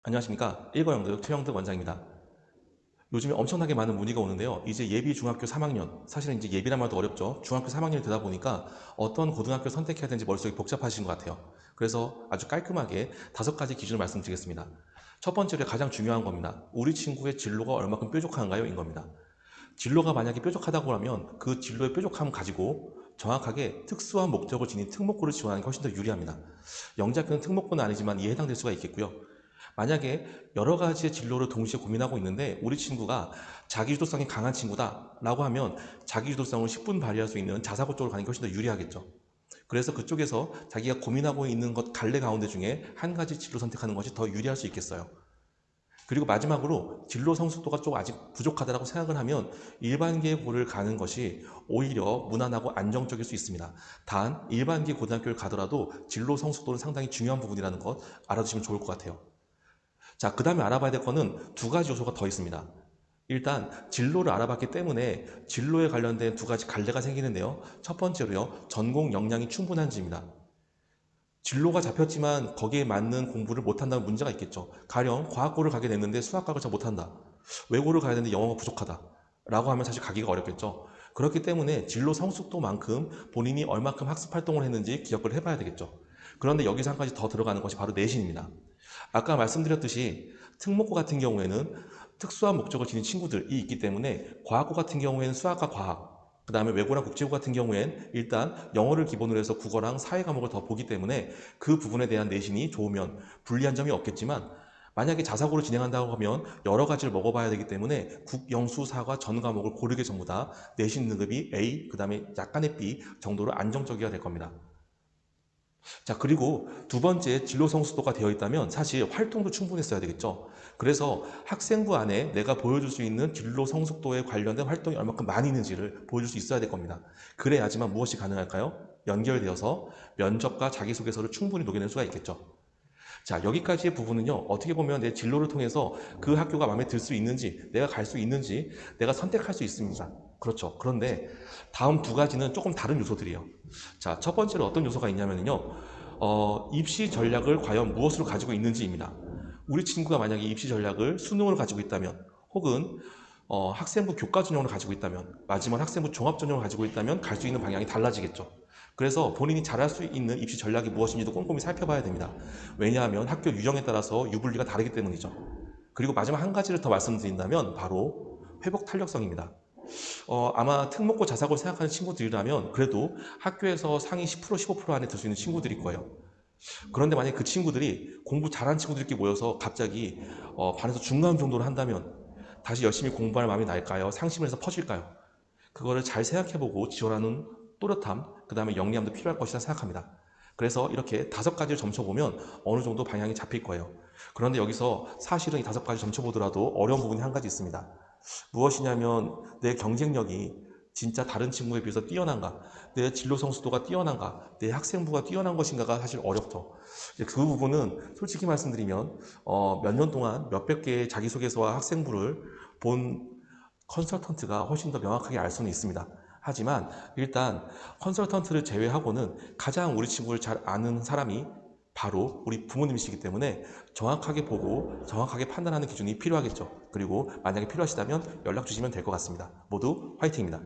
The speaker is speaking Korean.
안녕하십니까. 1과영득 최영득 원장입니다. 요즘에 엄청나게 많은 문의가 오는데요. 이제 예비 중학교 3학년, 사실은 이제 예비란 말도 어렵죠. 중학교 3학년이 되다 보니까 어떤 고등학교 선택해야 되는지 머릿속이 복잡하신 것 같아요. 그래서 아주 깔끔하게 5가지 기준을 말씀드리겠습니다. 첫 번째로 가장 중요한 겁니다. 우리 친구의 진로가 얼마큼 뾰족한가요? 인 겁니다. 진로가 만약에 뾰족하다고 하면 그 진로의 뾰족함을 가지고 정확하게 특수한 목적을 지닌 특목고를 지원하는 게 훨씬 더 유리합니다. 영재학교는 특목고는 아니지만 이에 해당될 수가 있겠고요. 만약에 여러 가지의 진로를 동시에 고민하고 있는데 우리 친구가 자기주도성이 강한 친구다 라고 하면 자기주도성을 10분 발휘할 수 있는 자사고 쪽으로 가는 게 훨씬 더 유리하겠죠. 그래서 그쪽에서 자기가 고민하고 있는 것 갈래 가운데 중에 한 가지 진로 선택하는 것이 더 유리할 수 있겠어요. 그리고 마지막으로 진로 성숙도가 좀 아직 부족하다고 생각을 하면 일반계고를 가는 것이 오히려 무난하고 안정적일 수 있습니다. 단 일반계 고등학교를 가더라도 진로 성숙도는 상당히 중요한 부분이라는 것 알아두시면 좋을 것 같아요. 자, 그 다음에 알아봐야 될 거는 2가지 요소가 더 있습니다. 일단 진로를 알아봤기 때문에 진로에 관련된 2가지 갈래가 생기는데요. 첫 번째로요, 전공 역량이 충분한지입니다. 진로가 잡혔지만 거기에 맞는 공부를 못한다는 문제가 있겠죠. 가령 과학고를 가게 됐는데 수학과를 잘 못한다. 외고를 가야 되는데 영어가 부족하다. 라고 하면 사실 가기가 어렵겠죠. 그렇기 때문에 진로 성숙도만큼 본인이 얼마큼 학습 활동을 했는지 기억을 해봐야 되겠죠. 그런데 여기서 한 가지 더 들어가는 것이 바로 내신입니다. 아까 말씀드렸듯이 특목고 같은 경우에는 특수한 목적을 지닌 친구들이 있기 때문에 과학고 같은 경우에는 수학과 과학, 그 다음에 외고나 국제고 같은 경우엔 일단 영어를 기본으로 해서 국어랑 사회 과목을 더 보기 때문에 그 부분에 대한 내신이 좋으면 불리한 점이 없겠지만 만약에 자사고를 진행한다고 하면 여러 가지를 먹어봐야 되기 때문에 국, 영, 수, 사과 전 과목을 고르게 전부 다 내신 등급이 A, 그 다음에 약간의 B 정도로 안정적이어야 될 겁니다. 자, 그리고 2번째 진로 성숙도가 되어 있다면 사실 활동도 충분했어야 되겠죠. 그래서 학생부 안에 내가 보여줄 수 있는 진로 성숙도에 관련된 활동이 얼마큼 많이 있는지를 보여줄 수 있어야 될 겁니다. 그래야지만 무엇이 가능할까요? 연결되어서 면접과 자기소개서를 충분히 녹여낼 수가 있겠죠. 자, 여기까지의 부분은요, 어떻게 보면 내 진로를 통해서 그 학교가 마음에 들 수 있는지, 내가 갈 수 있는지, 내가 선택할 수 있습니다. 그렇죠. 그런데 다음 2가지는 조금 다른 요소들이에요. 자, 첫 번째로 어떤 요소가 있냐면요, 입시 전략을 과연 무엇으로 가지고 있는지입니다. 우리 친구가 만약에 입시 전략을 수능을 가지고 있다면, 혹은 학생부 교과 전형을 가지고 있다면, 마지막 학생부 종합 전형을 가지고 있다면 갈 수 있는 방향이 달라지겠죠. 그래서 본인이 잘할 수 있는 입시 전략이 무엇인지도 꼼꼼히 살펴봐야 됩니다. 왜냐하면 학교 유형에 따라서 유불리가 다르기 때문이죠. 그리고 마지막 한 가지를 더 말씀드린다면 바로 회복 탄력성입니다. 아마 특목고 자사고를 생각하는 친구들이라면 그래도 학교에서 상위 10% 15% 안에 들 수 있는 친구들일 거예요. 그런데 만약에 그 친구들이 공부 잘하는 친구들끼리 모여서 갑자기 반에서 중간 정도를 한다면 다시 열심히 공부할 마음이 날까요? 상심을 해서 퍼질까요? 그거를 잘 생각해보고 지원하는 또렷함, 그 다음에 영리함도 필요할 것이라 생각합니다. 그래서 이렇게 5가지를 점쳐보면 어느 정도 방향이 잡힐 거예요. 그런데 여기서 사실은 이 5가지 점쳐보더라도 어려운 부분이 한 가지 있습니다. 무엇이냐면 내 경쟁력이 진짜 다른 친구에 비해서 뛰어난가, 내 진로 성숙도가 뛰어난가, 내 학생부가 뛰어난 것인가가 사실 어렵죠. 그 부분은 솔직히 말씀드리면 몇 년 동안 몇백 개의 자기소개서와 학생부를 본 컨설턴트가 훨씬 더 명확하게 알 수는 있습니다. 하지만 일단 컨설턴트를 제외하고는 가장 우리 친구를 잘 아는 사람이 바로 우리 부모님이시기 때문에 정확하게 보고 정확하게 판단하는 기준이 필요하겠죠. 그리고 만약에 필요하시다면 연락 주시면 될 것 같습니다. 모두 화이팅입니다.